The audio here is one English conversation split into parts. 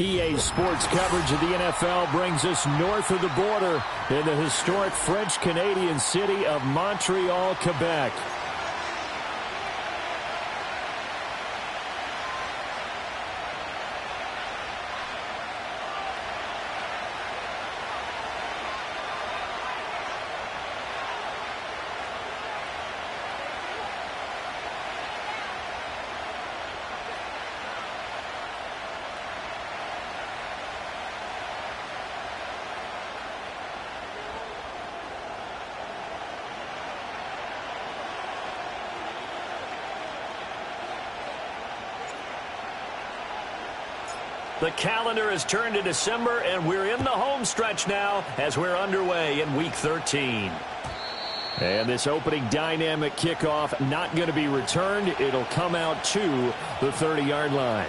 EA Sports coverage of the NFL brings us north of the border in the historic French-Canadian city of Montreal, Quebec. The calendar has turned to December, and we're in the home stretch now as we're underway in Week 13. And this opening dynamic kickoff not going to be returned. It'll come out to the 30-yard line.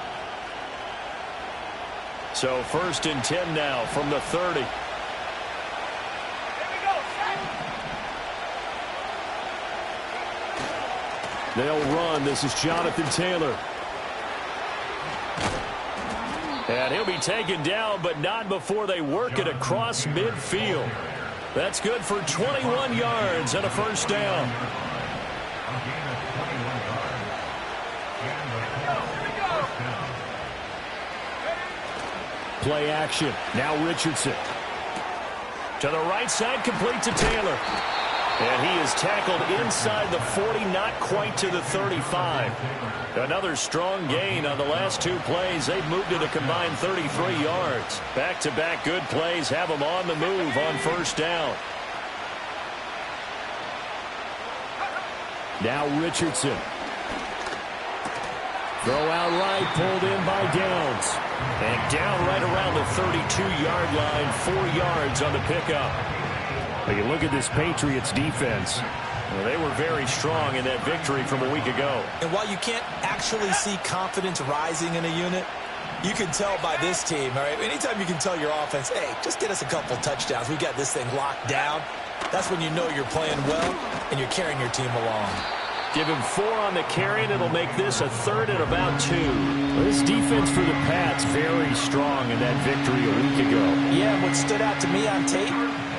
So 1st and 10 now from the 30. They'll run. This is Jonathan Taylor. And he'll be taken down, but not before they work it across midfield. That's good for 21 yards and a first down. Play action. Now Richardson. To the right side, complete to Taylor. And he is tackled inside the 40, not quite to the 35. Another strong gain on the last two plays. They've moved it a combined 33 yards. Back-to-back good plays have them on the move on first down. Now Richardson. Throw out right, pulled in by Downs. And down right around the 32-yard line, 4 yards on the pickup. When you look at this Patriots defense, well, they were very strong in that victory from a week ago. And while you can't actually see confidence rising in a unit, you can tell by this team, all right? Anytime you can tell your offense, hey, just get us a couple touchdowns. We got this thing locked down. That's when you know you're playing well and you're carrying your team along. Give him 4 on the carry, and it'll make this a 3rd and about 2. Well, this defense for the Pats very strong in that victory a week ago. Yeah, what stood out to me on tape,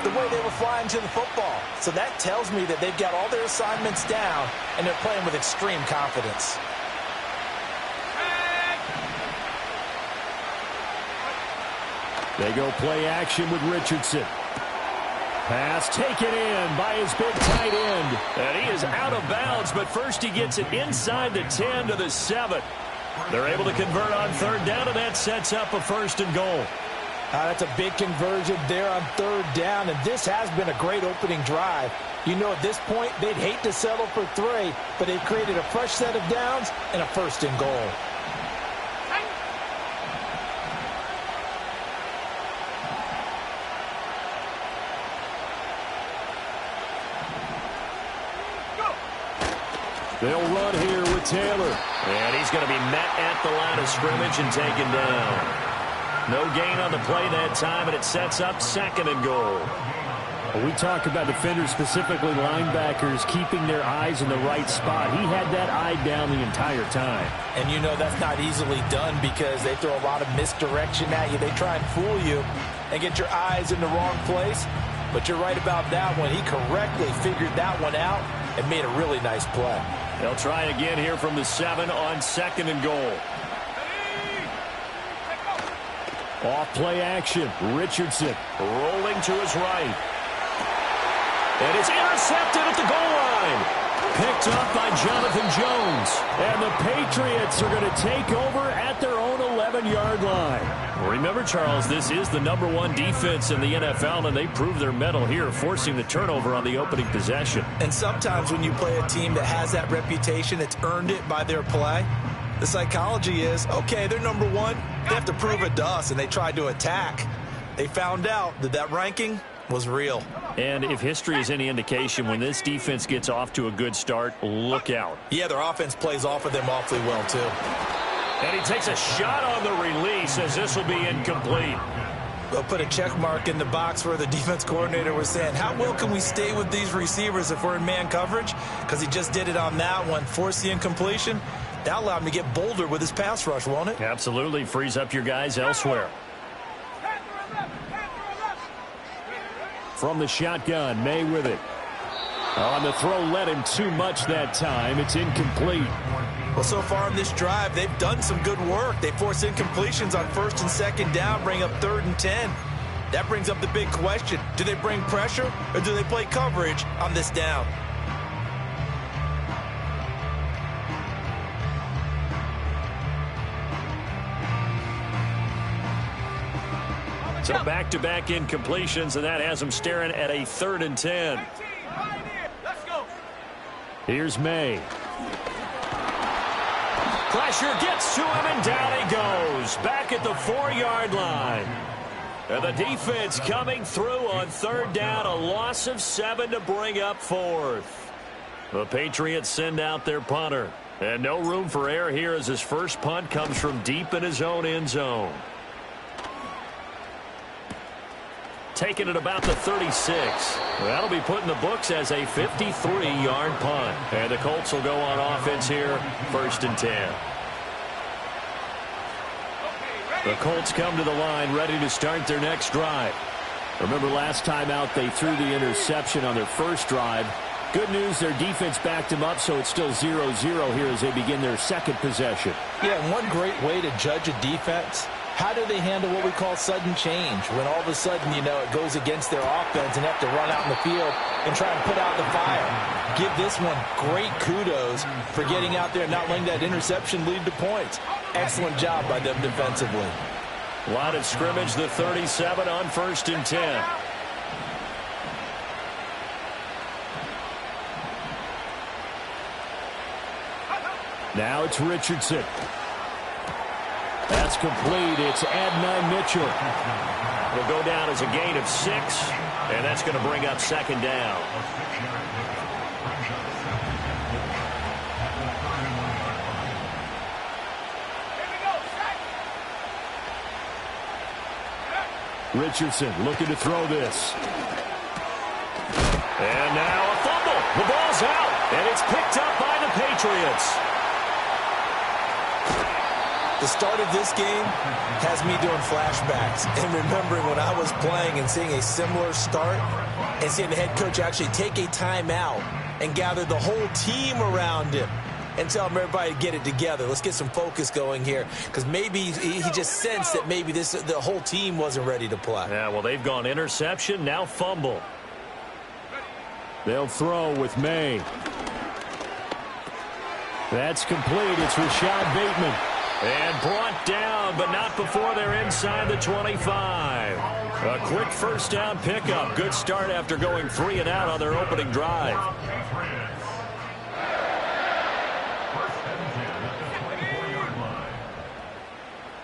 the way they were flying to the football. So that tells me that they've got all their assignments down, and they're playing with extreme confidence. They go play action with Richardson. Pass taken in by his big tight end. And he is out of bounds, but first he gets it inside the 10 to the 7. They're able to convert on 3rd down, and that sets up a 1st and goal. That's a big conversion there on 3rd down, and this has been a great opening drive. You know, at this point, they'd hate to settle for 3, but they've created a fresh set of downs and a 1st and goal. They'll run here with Taylor. And he's going to be met at the line of scrimmage and taken down. No gain on the play that time, and it sets up 2nd and goal. Well, we talk about defenders, specifically linebackers, keeping their eyes in the right spot. He had that eye down the entire time. And you know that's not easily done because they throw a lot of misdirection at you. They try and fool you and get your eyes in the wrong place. But you're right about that one. He correctly figured that one out and made a really nice play. They'll try again here from the 7 on 2nd and goal. Off play action. Richardson rolling to his right. And it's intercepted at the goal line. Picked up by Jonathan Jones. And the Patriots are going to take over at their own 11-yard line. Remember, Charles, this is the #1 defense in the NFL, and they proved their mettle here, forcing the turnover on the opening possession. And sometimes when you play a team that has that reputation, it's earned it by their play. The psychology is, okay, they're #1. They have to prove it to us, and they tried to attack. They found out that that ranking was real. And if history is any indication, when this defense gets off to a good start, look out. Yeah, their offense plays off of them awfully well, too. And he takes a shot on the release as this will be incomplete. They'll put a check mark in the box where the defense coordinator was saying, how well can we stay with these receivers if we're in man coverage? Because he just did it on that one, forced the incompletion. That'll allow him to get bolder with his pass rush, won't it? Absolutely. Frees up your guys elsewhere. From the shotgun, May with it. On the throw, led him too much that time. It's incomplete. Well, so far in this drive, they've done some good work. They force incompletions on 1st and 2nd down, bring up 3rd and 10. That brings up the big question. Do they bring pressure or do they play coverage on this down? So back-to-back incompletions, and that has them staring at a 3rd and 10. Here's May. Pressure gets to him, and down he goes. Back at the 4-yard line. And the defense coming through on 3rd down. A loss of 7 to bring up 4th. The Patriots send out their punter. And no room for error here as his first punt comes from deep in his own end zone. Taking it about the 36. That'll be put in the books as a 53-yard punt. And the Colts will go on offense here, 1st and 10. The Colts come to the line ready to start their next drive. Remember last time out they threw the interception on their first drive. Good news, their defense backed them up, so it's still 0-0 here as they begin their second possession. Yeah, and one great way to judge a defense, how do they handle what we call sudden change? When all of a sudden, you know, it goes against their offense and have to run out in the field and try and put out the fire. Give this one great kudos for getting out there and not letting that interception lead to points. Excellent job by them defensively. Line of scrimmage, the 37 on 1st and 10. Now it's Richardson. That's complete. It's Adonai Mitchell. It'll go down as a gain of 6, and that's going to bring up 2nd down. Richardson looking to throw this. And now a fumble. The ball's out, and it's picked up by the Patriots. The start of this game has me doing flashbacks and remembering when I was playing and seeing a similar start and seeing the head coach actually take a timeout and gather the whole team around him and tell him everybody to get it together. Let's get some focus going here because maybe he just sensed that maybe the whole team wasn't ready to play. Yeah, well, they've gone interception, now fumble. They'll throw with May. That's complete. It's Rashad Bateman. And brought down, but not before they're inside the 25. A quick 1st down pickup. Good start after going 3 and out on their opening drive.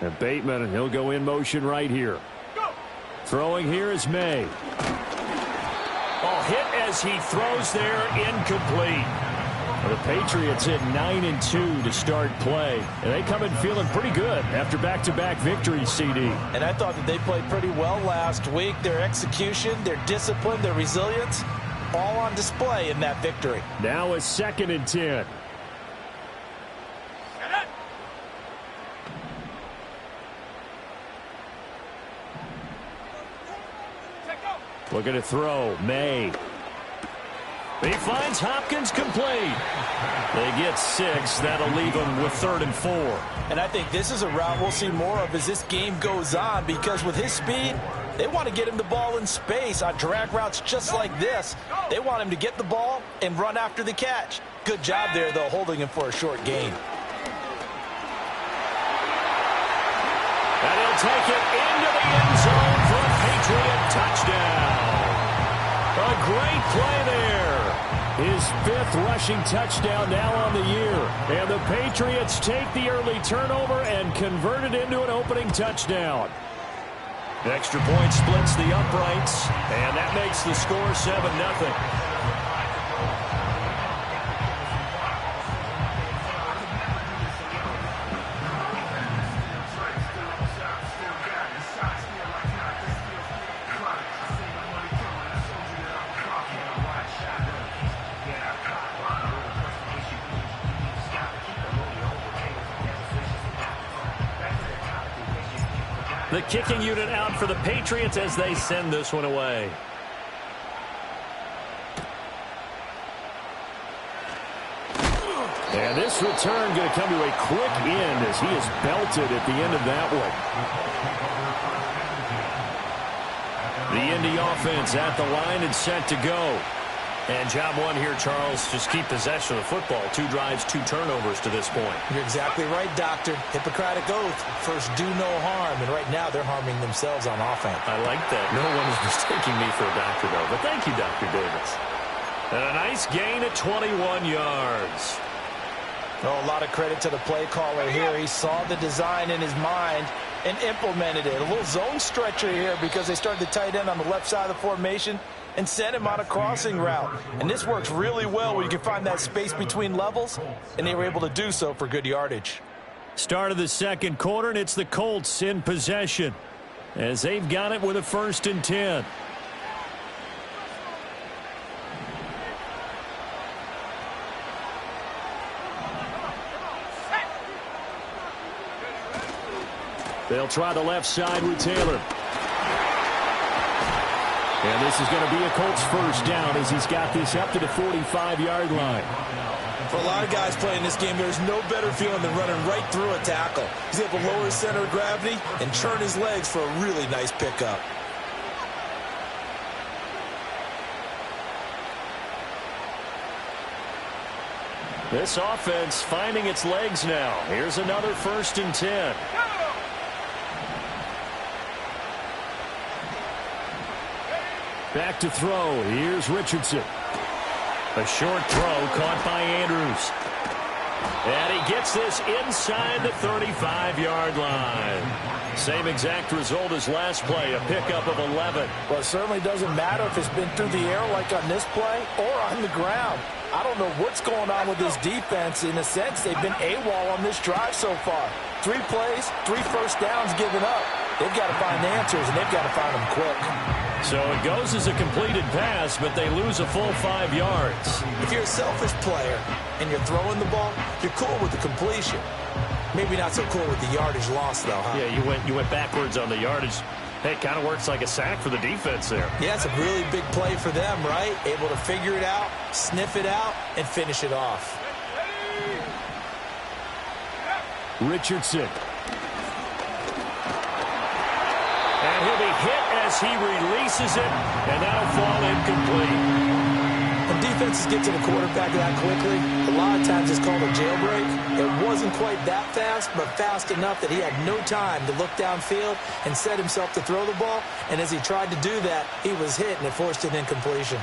And Bateman, he'll go in motion right here. Throwing here is May. Oh, hit as he throws there, incomplete. The Patriots hit 9-2 to start play, and they come in feeling pretty good after back-to-back victories, CD. And I thought that they played pretty well last week. Their execution, their discipline, their resilience, all on display in that victory. Now a 2nd and 10. Looking to throw, May. He finds Hopkins complete. They get 6. That'll leave them with 3rd and 4. And I think this is a route we'll see more of as this game goes on because with his speed, they want to get him the ball in space on drag routes just like this. They want him to get the ball and run after the catch. Good job there, though, holding him for a short gain. And he'll take it into the end zone for a Patriot touchdown. A great play there. His 5th rushing touchdown now on the year. And the Patriots take the early turnover and convert it into an opening touchdown. Extra point splits the uprights, and that makes the score 7-0. The kicking unit out for the Patriots as they send this one away. And this return going to come to a quick end as he is belted at the end of that one. The Indy offense at the line and set to go. And job one here, Charles, just keep possession of the football. 2 drives, 2 turnovers to this point. You're exactly right, Doctor. Hippocratic oath. First, do no harm. And right now, they're harming themselves on offense. I like that. No one is mistaking me for a doctor, though. But thank you, Dr. Davis. And a nice gain at 21 yards. Oh, a lot of credit to the play caller here. He saw the design in his mind and implemented it. A little zone stretcher here because they started the tight end on the left side of the formation and sent him on a crossing route. And this works really well when you can find that space between levels, and they were able to do so for good yardage. Start of the second quarter, and it's the Colts in possession as they've got it with a 1st and 10. They'll try the left side with Taylor. And this is going to be a Colts 1st down as he's got this up to the 45-yard line. For a lot of guys playing this game, there's no better feeling than running right through a tackle. He's able to lower his center of gravity and churn his legs for a really nice pickup. This offense finding its legs now. Here's another 1st and 10. Back to throw. Here's Richardson. A short throw caught by Andrews. And he gets this inside the 35-yard line. Same exact result as last play, a pickup of 11. Well, it certainly doesn't matter if it's been through the air like on this play or on the ground. I don't know what's going on with this defense. In a sense, they've been AWOL on this drive so far. 3 plays, 3 first downs given up. They've got to find answers, and they've got to find them quick. So it goes as a completed pass, but they lose a full 5 yards. If you're a selfish player and you're throwing the ball, you're cool with the completion. Maybe not so cool with the yardage loss, though, huh? Yeah, you went backwards on the yardage. Hey, it kind of works like a sack for the defense there. Yeah, it's a really big play for them, right? Able to figure it out, sniff it out, and finish it off. Richardson. And he'll be hit as he releases it, and that'll fall incomplete. When defenses get to the quarterback that quickly, a lot of times it's called a jailbreak. It wasn't quite that fast, but fast enough that he had no time to look downfield and set himself to throw the ball. And as he tried to do that, he was hit, and it forced an incompletion.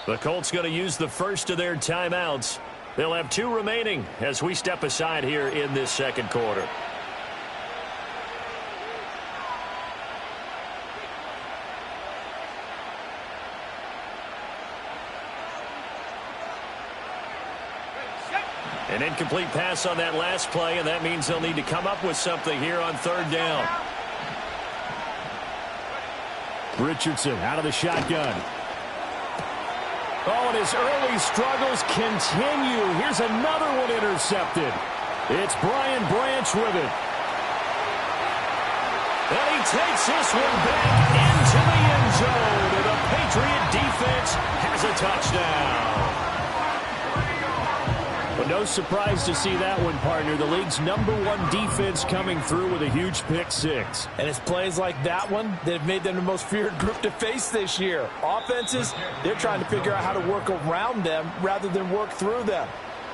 The Colts going to use the first of their timeouts. They'll have 2 remaining as we step aside here in this second quarter. An incomplete pass on that last play, and that means they'll need to come up with something here on 3rd down. Richardson out of the shotgun. Oh, and his early struggles continue. Here's another one intercepted. It's Brian Branch with it. And he takes this one back into the end zone. And the Patriot defense has a touchdown. But no surprise to see that one, partner. The league's #1 defense coming through with a huge pick 6. And it's plays like that one that have made them the most feared group to face this year. Offenses, they're trying to figure out how to work around them rather than work through them.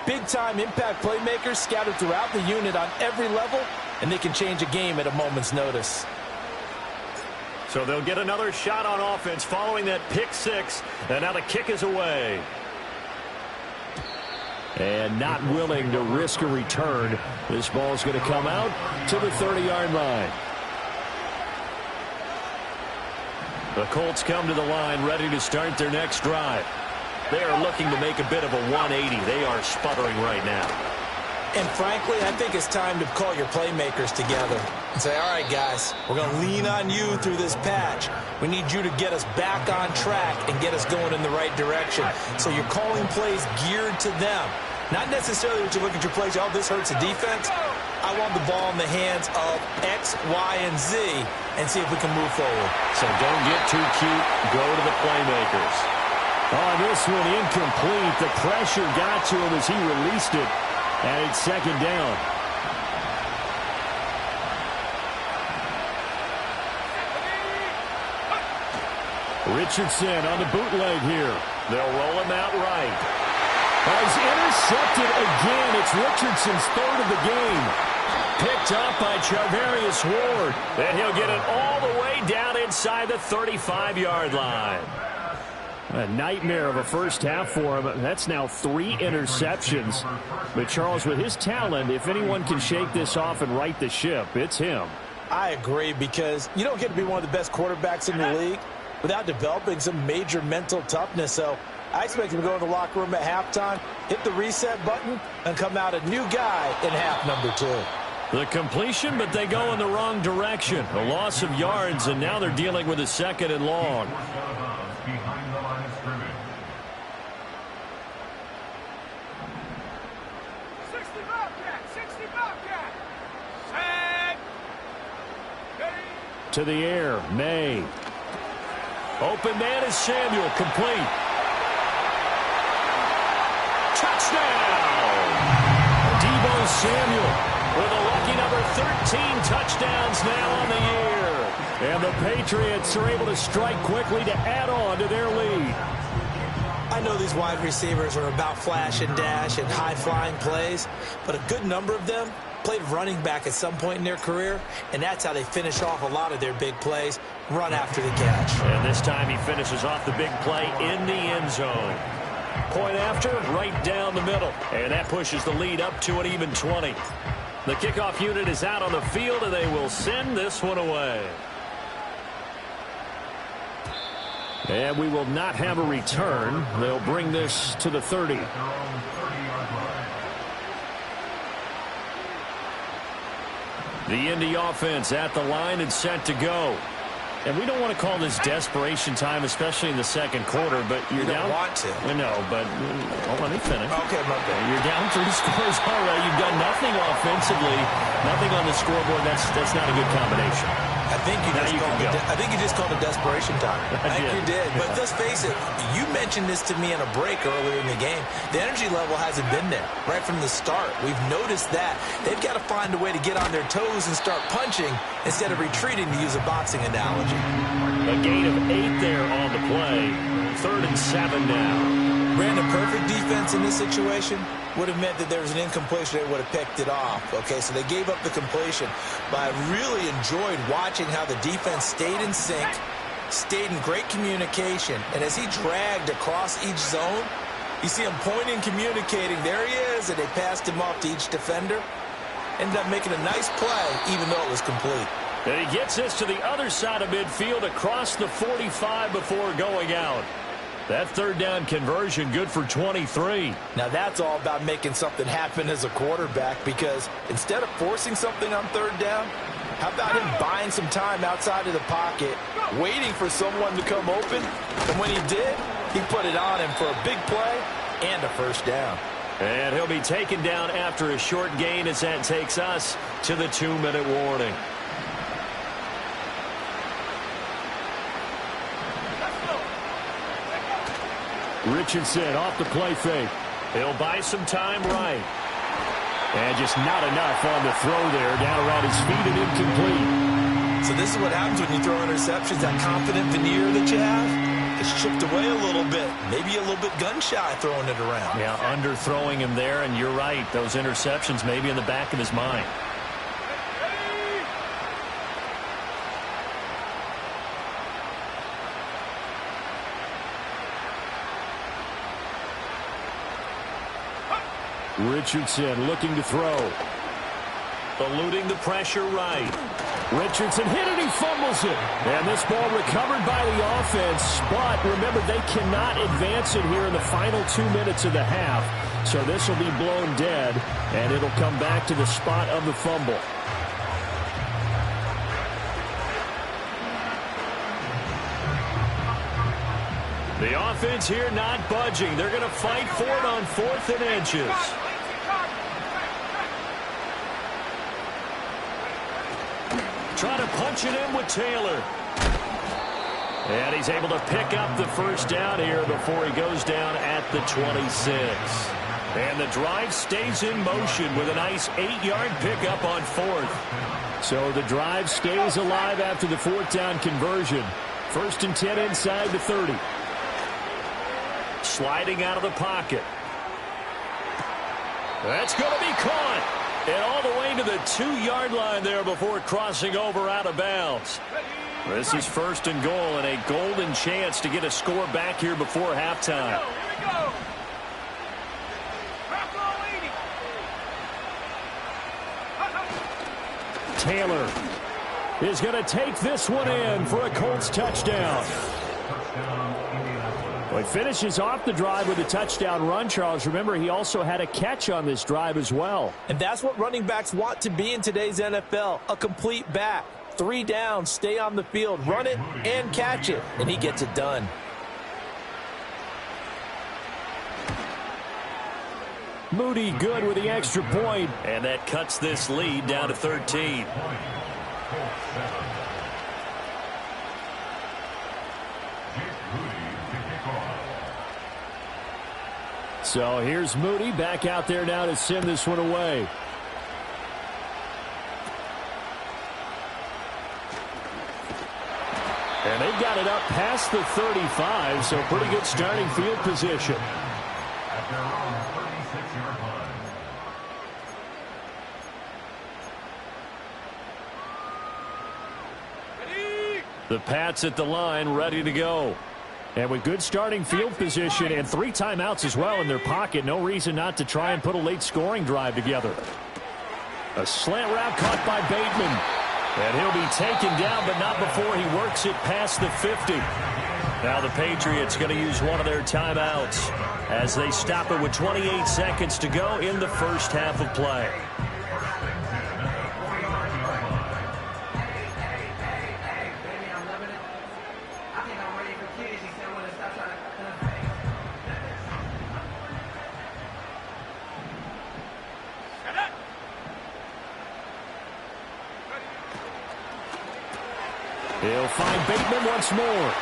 Big-time impact playmakers scattered throughout the unit on every level, and they can change a game at a moment's notice. So they'll get another shot on offense following that pick 6, and now the kick is away. And not willing to risk a return. This ball's going to come out to the 30-yard line. The Colts come to the line ready to start their next drive. They are looking to make a bit of a 180. They are sputtering right now. And frankly, I think it's time to call your playmakers together. and say, all right, guys, we're going to lean on you through this patch. We need you to get us back on track and get us going in the right direction. So you're calling plays geared to them. Not necessarily that you look at your plays, oh, this hurts the defense. I want the ball in the hands of X, Y, and Z and see if we can move forward. So don't get too cute. Go to the playmakers. Oh, this one incomplete. The pressure got to him as he released it. And it's second down. Richardson on the bootleg here. They'll roll him out right. He's intercepted again. It's Richardson's third of the game. Picked up by Charvarius Ward. And he'll get it all the way down inside the 35-yard line. A nightmare of a first half for him. That's now 3 interceptions. But Charles, with his talent, if anyone can shake this off and right the ship, it's him. I agree, because you don't get to be one of the best quarterbacks in the league without developing some major mental toughness. So I expect him to go in the locker room at halftime, hit the reset button, and come out a new guy in half number 2. The completion, but they go in the wrong direction. A loss of yards, and now they're dealing with a second and long. To the air, May. Open man is Samuel, complete. Touchdown! Deebo Samuel with a lucky number 13 touchdowns now on the year. And the Patriots are able to strike quickly to add on to their lead. I know these wide receivers are about flash and dash and high-flying plays, but a good number of them played running back at some point in their career, and that's how they finish off a lot of their big plays, run after the catch. And this time he finishes off the big play in the end zone. Point after, right down the middle. And that pushes the lead up to an even 20. The kickoff unit is out on the field, and they will send this one away. And we will not have a return. They'll bring this to the 30. The Indy offense at the line and set to go. And we don't want to call this desperation time, especially in the second quarter, but you're down. You don't want to. No, but let me finish. Okay, my bad. You're down 3 scores already. You've done nothing offensively, nothing on the scoreboard. That's not a good combination. I think you just called it desperation time. I think you did. But let's face it, you mentioned this to me in a break earlier in the game. The energy level hasn't been there right from the start. We've noticed that. They've got to find a way to get on their toes and start punching instead of retreating, to use a boxing analogy. A gain of 8 there on the play. 3rd and 7 now. Brandon, perfect defense in this situation would have meant that there was an incompletion. They would have picked it off. Okay, so they gave up the completion. But I really enjoyed watching how the defense stayed in sync, stayed in great communication. And as he dragged across each zone, you see him pointing, communicating. There he is, and they passed him off to each defender. Ended up making a nice play, even though it was complete. And he gets this to the other side of midfield across the 45 before going out. That 3rd down conversion good for 23. Now that's all about making something happen as a quarterback, because instead of forcing something on 3rd down, how about him buying some time outside of the pocket, waiting for someone to come open, and when he did, he put it on him for a big play and a 1st down. And he'll be taken down after a short gain as that takes us to the 2-minute warning. Richardson off the play fake. He'll buy some time right. And just not enough on the throw there. Down around his feet and incomplete. So this is what happens when you throw interceptions. That confident veneer that you have is chipped away a little bit. Maybe a little bit gun-shy throwing it around. Yeah, underthrowing him there, and you're right. Those interceptions may be in the back of his mind. Richardson looking to throw. Eluding the pressure right. Richardson hit it, he fumbles it. And this ball recovered by the offense. But remember, they cannot advance it here in the final 2 minutes of the half. So this will be blown dead, and it'll come back to the spot of the fumble. The offense here not budging. They're going to fight for it on 4th and inches. Try to punch it in with Taylor. And he's able to pick up the first down here before he goes down at the 26. And the drive stays in motion with a nice 8-yard pickup on 4th. So the drive stays alive after the 4th down conversion. 1st and 10 inside the 30. Sliding out of the pocket. That's going to be caught. And all the way to the 2-yard line there before crossing over out of bounds. This is 1st and goal and a golden chance to get a score back here before halftime. Taylor is going to take this one in for a Colts touchdown. Well, he finishes off the drive with a touchdown run, Charles. Remember, he also had a catch on this drive as well. And that's what running backs want to be in today's NFL, a complete back. 3 down, stay on the field, run it, and catch it. And he gets it done. Moody good with the extra point. And that cuts this lead down to 13. So here's Moody back out there now to send this one away. And they've got it up past the 35, so pretty good starting field position. The Pats at the line, ready to go. And with good starting field position and 3 timeouts as well in their pocket, no reason not to try and put a late scoring drive together. A slant route caught by Bateman. And he'll be taken down, but not before he works it past the 50. Now the Patriots going to use one of their timeouts as they stop it with 28 seconds to go in the first half of play. He'll find Bateman once more.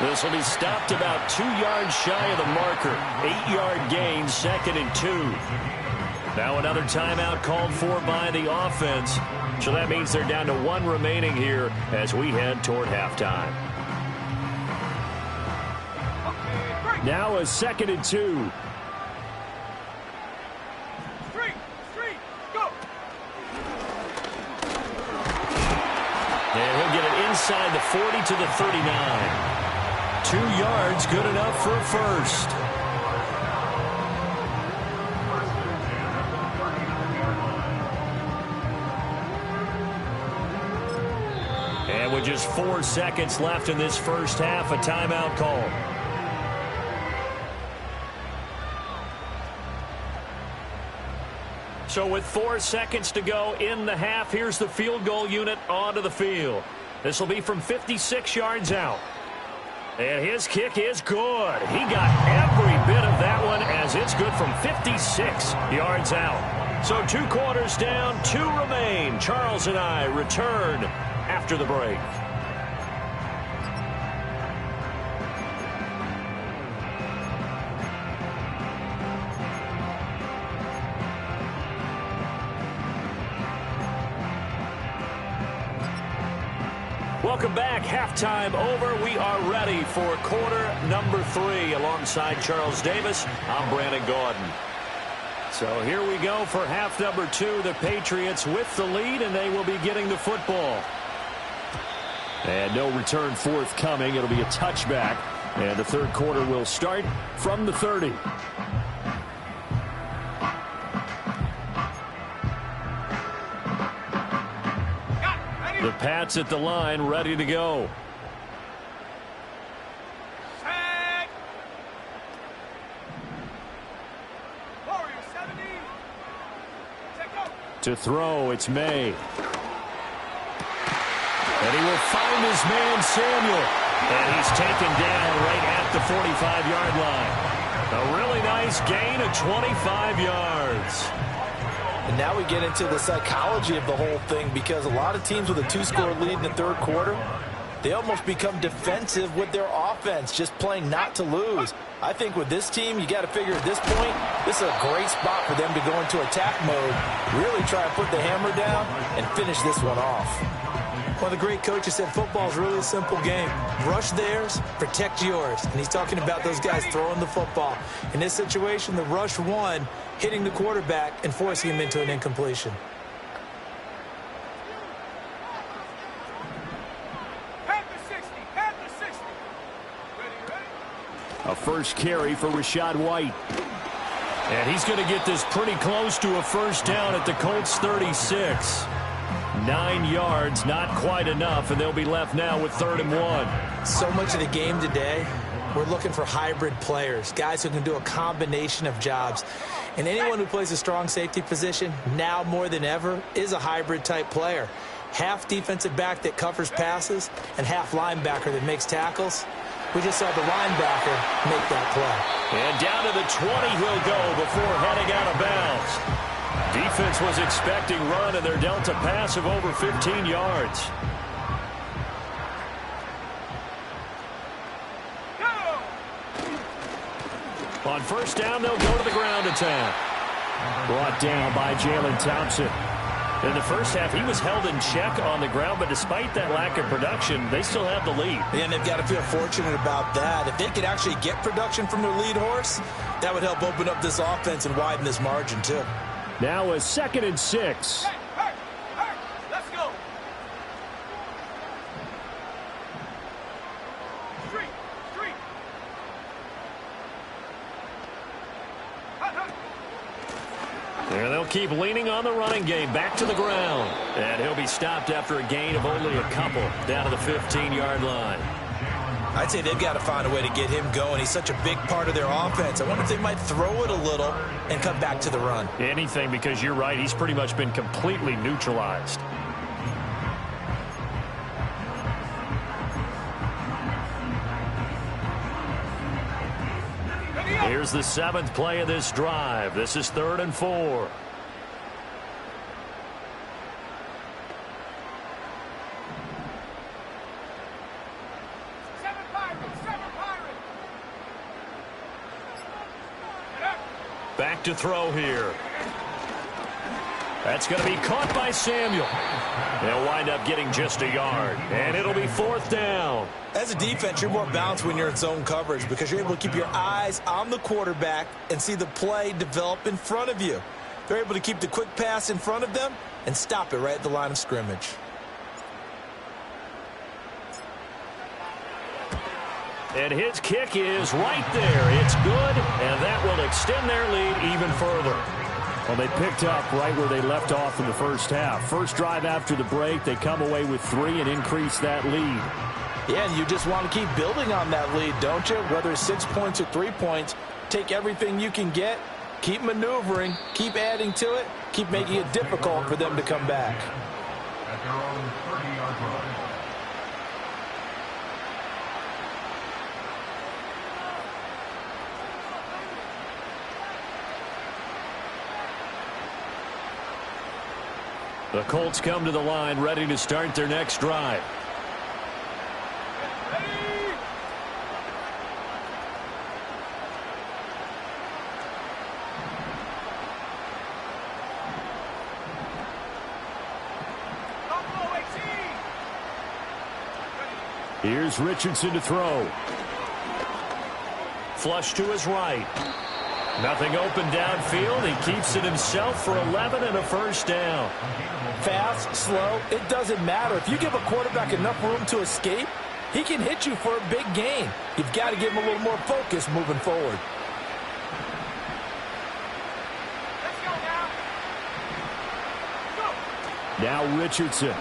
This will be stopped about 2 yards shy of the marker. 8-yard gain, 2nd and 2. Now another timeout called for by the offense. So that means they're down to 1 remaining here as we head toward halftime. Now a 2nd and 2. And he'll get it inside the 40 to the 39. 2 yards, good enough for a first. And with just 4 seconds left in this first half, a timeout call. So with 4 seconds to go in the half, here's the field goal unit onto the field. This will be from 56 yards out. And his kick is good. He got every bit of that one as it's good from 56 yards out. So 2 quarters down, 2 remain. Charles and I return after the break. Welcome back. Halftime over. We are ready for quarter number 3. Alongside Charles Davis, I'm Brandon Gordon. So here we go for half number 2. The Patriots with the lead, and they will be getting the football. And no return forthcoming. It'll be a touchback. And the third quarter will start from the 30. The Pats at the line, ready to go. To throw, it's May. And he will find his man, Samuel. And he's taken down right at the 45-yard line. A really nice gain of 25 yards. And now we get into the psychology of the whole thing, because a lot of teams with a two-score lead in the third quarter, they almost become defensive with their offense, just playing not to lose. I think with this team, you got to figure at this point, this is a great spot for them to go into attack mode, really try and put the hammer down and finish this one off. Well, the great coach has said football is really a simple game. Rush theirs, protect yours. And he's talking about those guys throwing the football. In this situation, the rush won, hitting the quarterback and forcing him into an incompletion. A first carry for Rachaad White. And he's going to get this pretty close to a first down at the Colts 36. 9 yards, not quite enough, and they'll be left now with 3rd and 1. So much of the game today, we're looking for hybrid players, guys who can do a combination of jobs. And anyone who plays a strong safety position, now more than ever, is a hybrid-type player. Half defensive back that covers passes and half linebacker that makes tackles. We just saw the linebacker make that play. And down to the 20 he'll go before heading out of bounds. Defense was expecting run, and they're dealt a pass of over 15 yards. On first down, they'll go to the ground attack. Brought down by Jalen Thompson. In the first half, he was held in check on the ground, but despite that lack of production, they still have the lead. And they've got to feel fortunate about that. If they could actually get production from their lead horse, that would help open up this offense and widen this margin, too. Now a 2nd and 6. Hey, let's go. Street. There they'll keep leaning on the running game. Back to the ground. And he'll be stopped after a gain of only a couple down to the 15-yard line. I'd say they've got to find a way to get him going. He's such a big part of their offense. I wonder if they might throw it a little and come back to the run. Anything, because you're right. He's pretty much been completely neutralized. Here's the 7th play of this drive. This is 3rd and 4. Back to throw here. That's going to be caught by Samuel. They'll wind up getting just a yard, and it'll be 4th down. As a defense, you're more balanced when you're in zone coverage because you're able to keep your eyes on the quarterback and see the play develop in front of you. They're able to keep the quick pass in front of them and stop it right at the line of scrimmage. And his kick is right there. It's good, and that will extend their lead even further. Well, they picked up right where they left off in the first half. First drive after the break, they come away with 3 and increase that lead. Yeah, and you just want to keep building on that lead, don't you? Whether it's 6 points or 3 points, take everything you can get, keep maneuvering, keep adding to it, keep making it difficult for them to come back. At their own 30-yard line. The Colts come to the line ready to start their next drive. Here's Richardson to throw. Flush to his right. Nothing open downfield. He keeps it himself for 11 and a first down. Fast, slow, it doesn't matter. If you give a quarterback enough room to escape, he can hit you for a big gain. You've got to give him a little more focus moving forward. Let's go now. Go. Now Richardson.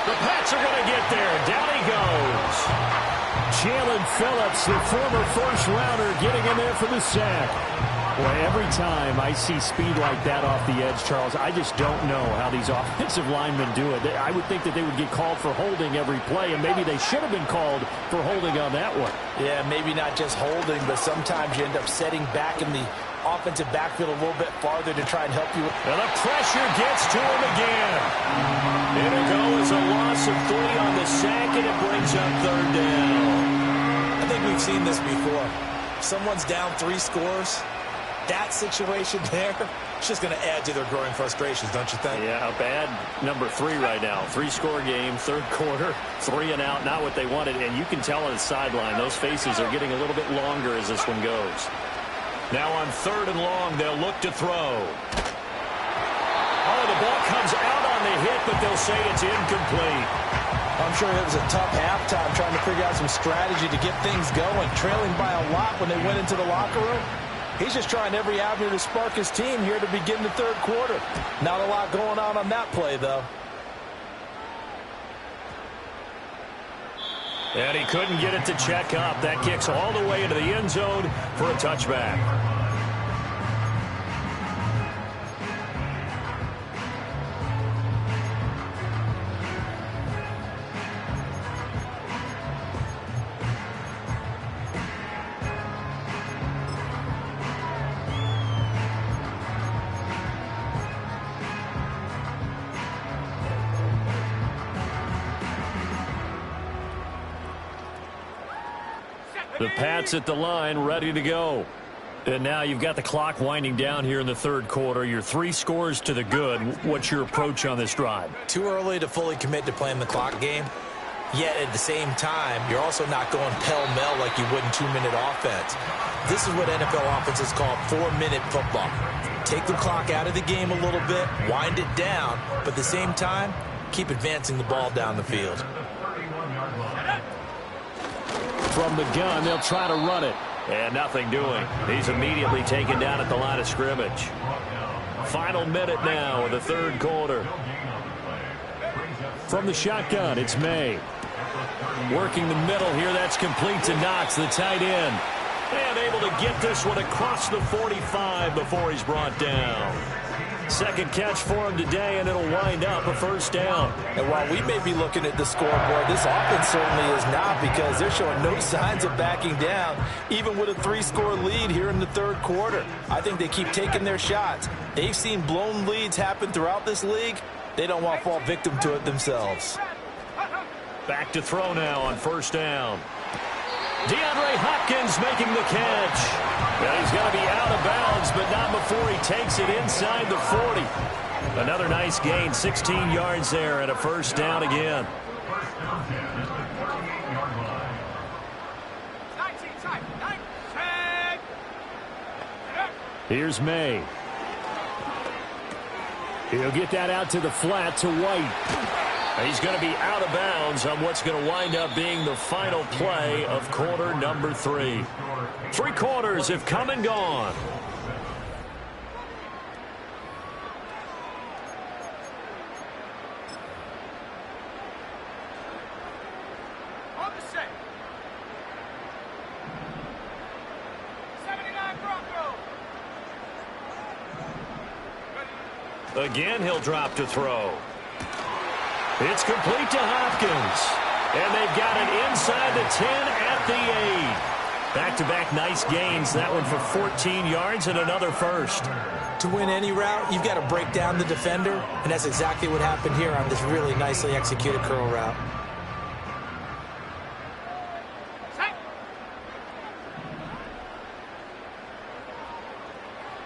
The Pats are going to get there. Down he goes. Jalen Phillips, the former first-rounder, getting in there for the sack. Well, every time I see speed like that off the edge, Charles, I just don't know how these offensive linemen do it. I would think that they would get called for holding every play, and maybe they should have been called for holding on that one. Yeah, maybe not just holding, but sometimes you end up setting back in the offensive backfield a little bit farther to try and help you. And the pressure gets to him again. It'll go as a loss of 3 on the sack, and it brings up 3rd down. I think we've seen this before. If someone's down 3 scores, that situation there, it's just going to add to their growing frustrations, don't you think? Yeah, a bad number 3 right now. 3-score game, 3rd quarter, 3 and out, not what they wanted. And you can tell on the sideline, those faces are getting a little bit longer as this one goes. Now on 3rd and long, they'll look to throw. Oh, the ball comes out on the hit, but they'll say it's incomplete. I'm sure it was a tough halftime trying to figure out some strategy to get things going, trailing by a lot when they went into the locker room. He's just trying every avenue to spark his team here to begin the 3rd quarter. Not a lot going on that play, though. And he couldn't get it to check up. That kicks all the way into the end zone for a touchback. The Pats at the line, ready to go. And now you've got the clock winding down here in the 3rd quarter. You're 3 scores to the good. What's your approach on this drive? Too early to fully commit to playing the clock game. Yet at the same time, you're also not going pell-mell like you would in 2-minute offense. This is what NFL offenses call 4-minute football. Take the clock out of the game a little bit, wind it down, but at the same time, keep advancing the ball down the field. From the gun, they'll try to run it. And nothing doing. He's immediately taken down at the line of scrimmage. Final minute now of the 3rd quarter. From the shotgun, it's May. Working the middle here, that's complete to Knox, the tight end. And able to get this one across the 45 before he's brought down. 2nd catch for him today, and it'll wind up a 1st down. And while we may be looking at the scoreboard, this offense certainly is not, because they're showing no signs of backing down, even with a 3-score lead here in the 3rd quarter. I think they keep taking their shots. They've seen blown leads happen throughout this league. They don't want to fall victim to it themselves. Back to throw now on 1st down. DeAndre Hopkins making the catch. Well, he's going to be out of bounds, but not before he takes it inside the 40. Another nice gain, 16 yards there, and a 1st down again. Here's May. He'll get that out to the flat to White. He's going to be out of bounds on what's going to wind up being the final play of quarter number 3. 3 quarters have come and gone. On the set. 79 Broncos. Again, he'll drop to throw. It's complete to Hopkins. And they've got it inside the 10 at the 8. Back-to-back nice gains. That one for 14 yards and another 1st. To win any route, you've got to break down the defender, and that's exactly what happened here on this really nicely executed curl route. Set.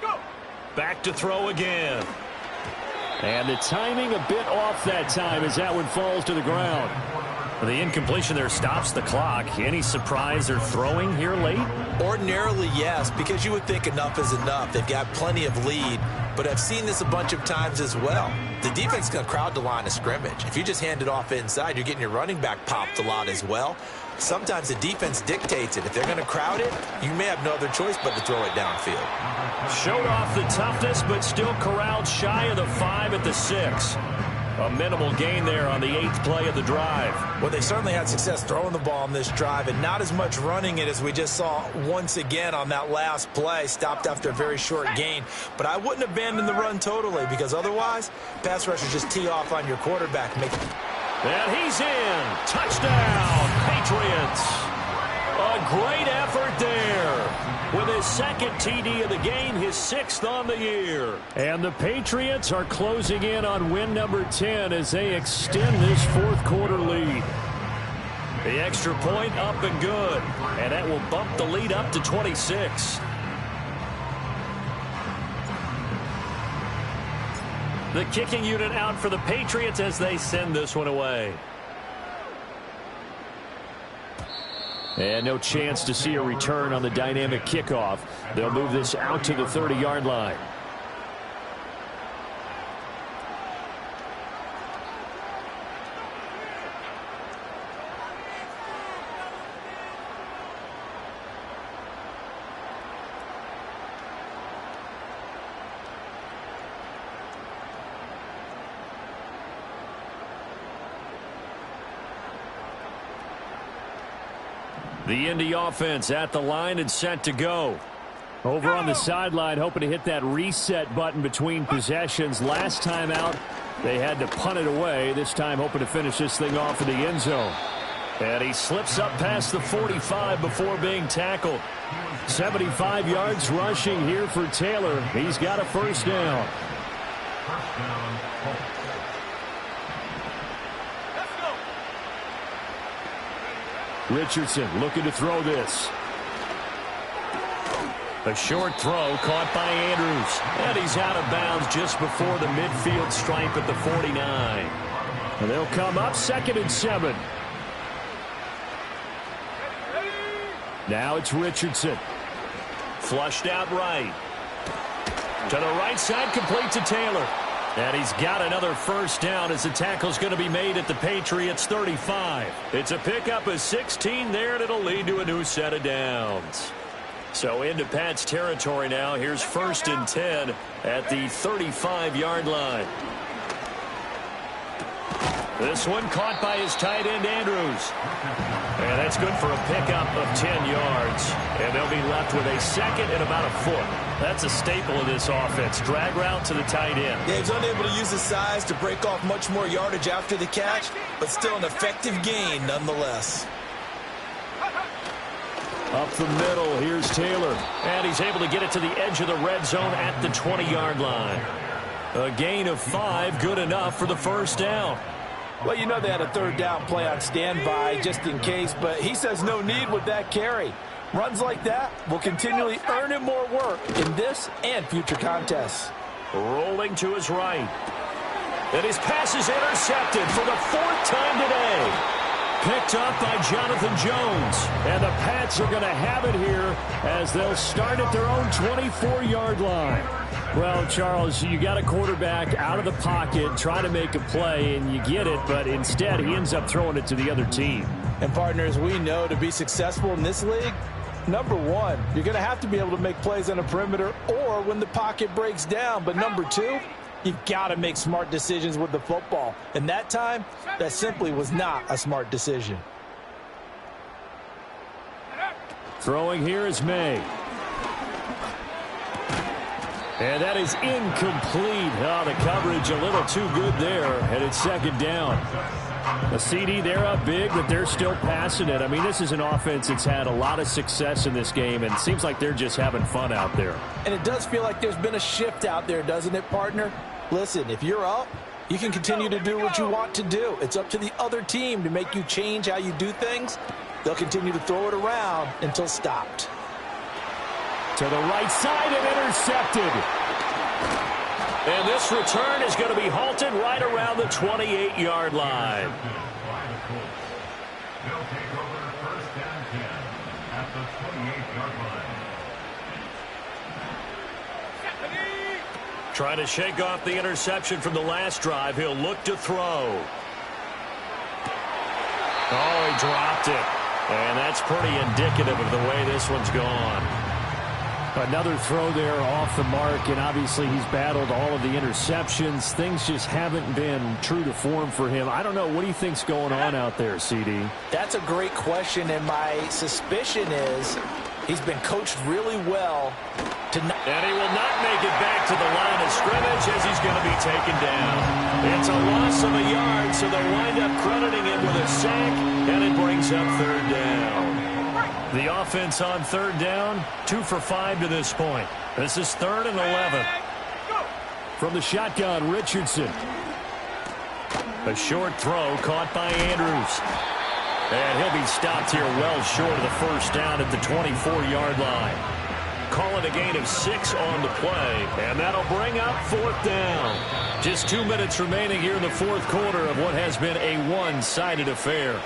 Go. Back to throw again. And the timing a bit off that time as that one falls to the ground. The incompletion there stops the clock. Any surprise they're throwing here late? Ordinarily, yes, because you would think enough is enough. They've got plenty of lead, but I've seen this a bunch of times as well. The defense is going to crowd the line of scrimmage. If you just hand it off inside, you're getting your running back popped a lot as well. Sometimes the defense dictates it. If they're going to crowd it, you may have no other choice but to throw it downfield. Showed off the toughness, but still corralled shy of the 5 at the 6. A minimal gain there on the 8th play of the drive. Well, they certainly had success throwing the ball on this drive and not as much running it as we just saw once again on that last play. Stopped after a very short gain. But I wouldn't abandon the run totally because otherwise, pass rushers just tee off on your quarterback. And he's in. Touchdown, Patriots. A great effort there. With his second TD of the game, his 6th on the year. And the Patriots are closing in on win number 10 as they extend this 4th quarter lead. The extra point up and good. And that will bump the lead up to 26. The kicking unit out for the Patriots as they send this one away. And no chance to see a return on the dynamic kickoff. They'll move this out to the 30-yard line. The Indy offense at the line and set to go. Over on the sideline, hoping to hit that reset button between possessions. Last time out, they had to punt it away. This time, hoping to finish this thing off in the end zone. And he slips up past the 45 before being tackled. 75 yards rushing here for Taylor. He's got a first down. Richardson looking to throw this. A short throw caught by Andrews. And he's out of bounds just before the midfield stripe at the 49. And they'll come up 2nd and 7. Now it's Richardson. Flushed out right. To the right side, complete to Taylor. And he's got another first down as the tackle's going to be made at the Patriots 35. It's a pickup of 16 there, and it'll lead to a new set of downs. So into Pat's territory now. Here's 1st and 10 at the 35-yard line. This one caught by his tight end, Andrews. And that's good for a pickup of 10 yards. And they'll be left with a 2nd and about a foot. That's a staple of this offense. Drag route to the tight end. Yeah, he's unable to use his size to break off much more yardage after the catch, but still an effective gain nonetheless. Up the middle, here's Taylor. And he's able to get it to the edge of the red zone at the 20-yard line. A gain of 5, good enough for the first down. Well, you know they had a 3rd down play on standby just in case, but he says no need with that carry. Runs like that will continually earn him more work in this and future contests. Rolling to his right. And his pass is intercepted for the 4th time today. Picked up by Jonathan Jones. And the Pats are going to have it here as they'll start at their own 24-yard line. Well, Charles, you got a quarterback out of the pocket trying to make a play, and you get it, but instead he ends up throwing it to the other team. And partners, we know to be successful in this league, number one, you're going to have to be able to make plays on the perimeter or when the pocket breaks down. But number two, you've got to make smart decisions with the football. And that time, that simply was not a smart decision. Throwing here is May. And that is incomplete. Oh, the coverage a little too good there, and it's 2nd down. A CD, they're up big, but they're still passing it. I mean, this is an offense that's had a lot of success in this game, and it seems like they're just having fun out there. And it does feel like there's been a shift out there, doesn't it, partner? Listen, if you're up, you can continue to do what you want to do. It's up to the other team to make you change how you do things. They'll continue to throw it around until stopped. To the right side and intercepted. And this return is going to be halted right around the 28-yard line. They'll take over 1st and 10 at the 28-yard line. Trying to shake off the interception from the last drive. He'll look to throw. Oh, he dropped it. And that's pretty indicative of the way this one's gone. Another throw there off the mark, and obviously he's battled all of the interceptions. Things just haven't been true to form for him. I don't know. What do you think's going on out there, CD? That's a great question, and my suspicion is he's been coached really well. And he will not make it back to the line of scrimmage as he's going to be taken down. It's a loss of a yard, so they'll wind up crediting him with a sack, and it brings up third down. The offense on third down, 2 for 5 to this point. This is 3rd and 11. From the shotgun, Richardson. A short throw caught by Andrews. And he'll be stopped here well short of the first down at the 24-yard line. Call it a gain of 6 on the play, and that'll bring up 4th down. Just 2 minutes remaining here in the 4th quarter of what has been a one-sided affair.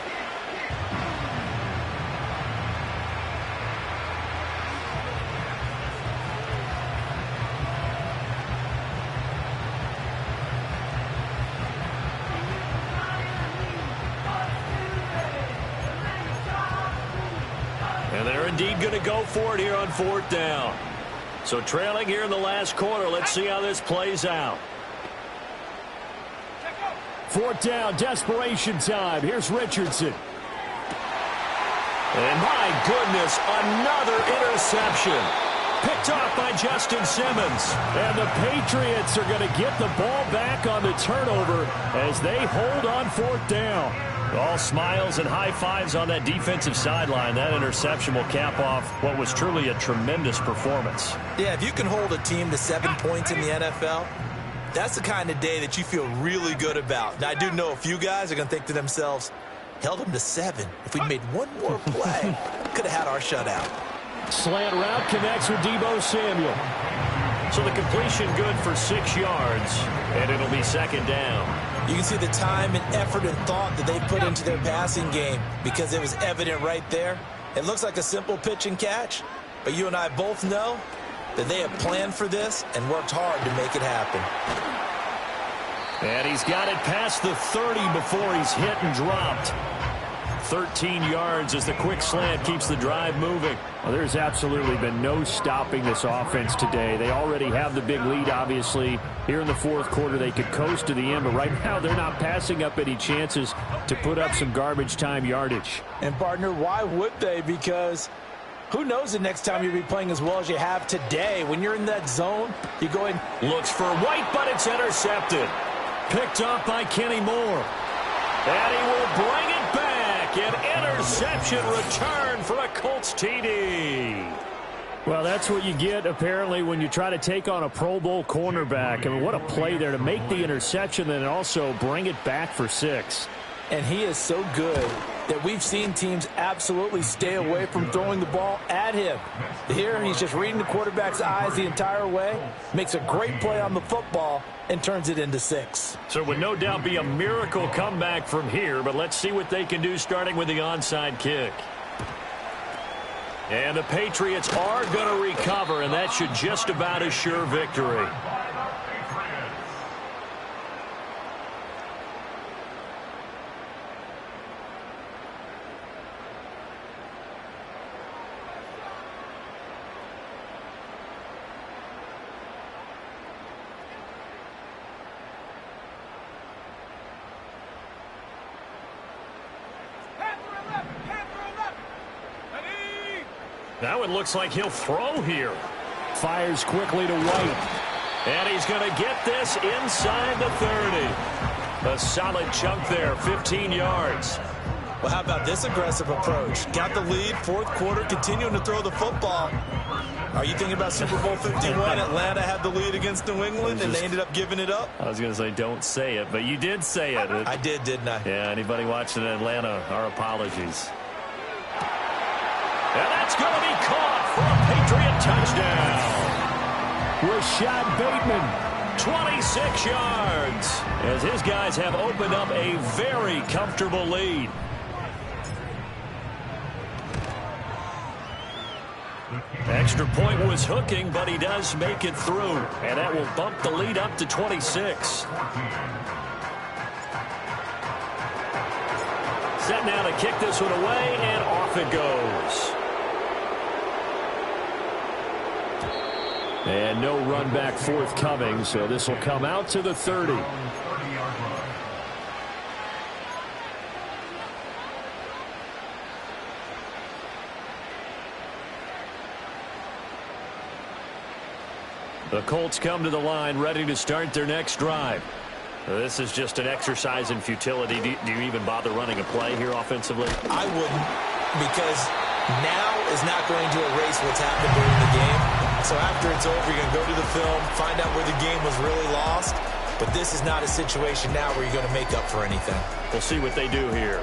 And they're indeed going to go for it here on 4th down. So trailing here in the last quarter. Let's see how this plays out. 4th down, desperation time. Here's Richardson. And my goodness, another interception. Picked off by Justin Simmons. And the Patriots are going to get the ball back on the turnover as they hold on 4th down. All smiles and high fives on that defensive sideline. That interception will cap off what was truly a tremendous performance. Yeah, if you can hold a team to 7 points in the NFL, that's the kind of day that you feel really good about. Now, I do know a few guys are going to think to themselves, held them to 7. If we'd made one more play, could have had our shutout. Slant route connects with Deebo Samuel. So the completion good for 6 yards, and it'll be 2nd down. You can see the time and effort and thought that they put into their passing game because it was evident right there. It looks like a simple pitch and catch, but you and I both know that they have planned for this and worked hard to make it happen. And he's got it past the 30 before he's hit and dropped. 13 yards as the quick slant keeps the drive moving. Well, there's absolutely been no stopping this offense today. They already have the big lead, obviously. Here in the 4th quarter, they could coast to the end, but right now they're not passing up any chances to put up some garbage time yardage. And, partner, why would they? Because who knows the next time you'll be playing as well as you have today. When you're in that zone, you go in. Looks for White, but it's intercepted. Picked up by Kenny Moore. And he will bring it back. An interception return for a Colts TD. Well, that's what you get, apparently, when you try to take on a Pro Bowl cornerback. I mean, what a play there to make the interception and also bring it back for 6. And he is so good that we've seen teams absolutely stay away from throwing the ball at him. Here, he's just reading the quarterback's eyes the entire way, makes a great play on the football, and turns it into 6. So it would no doubt be a miracle comeback from here, but let's see what they can do starting with the onside kick. And the Patriots are going to recover, and that should just about assure victory. Now it looks like he'll throw here. Fires quickly to White. And he's going to get this inside the 30. A solid chunk there, 15 yards. Well, how about this aggressive approach? Got the lead, 4th quarter, continuing to throw the football. Are you thinking about Super Bowl 51? Atlanta had the lead against New England, and they ended up giving it up? I was going to say don't say it, but you did say it. I did, didn't I? Yeah, anybody watching Atlanta, our apologies. And that's going to be caught for a Patriot touchdown. Rashad Bateman, 26 yards, as his guys have opened up a very comfortable lead. Extra point was hooking, but he does make it through, and that will bump the lead up to 26. Set now to kick this one away, and off it goes. And no run back forthcoming, so this will come out to the 30. The Colts come to the line ready to start their next drive. This is just an exercise in futility. Do you even bother running a play here offensively? I wouldn't, because now is not going to erase what's happened during the game. So after it's over, you're going to go to the film, find out where the game was really lost. But this is not a situation now where you're going to make up for anything. We'll see what they do here.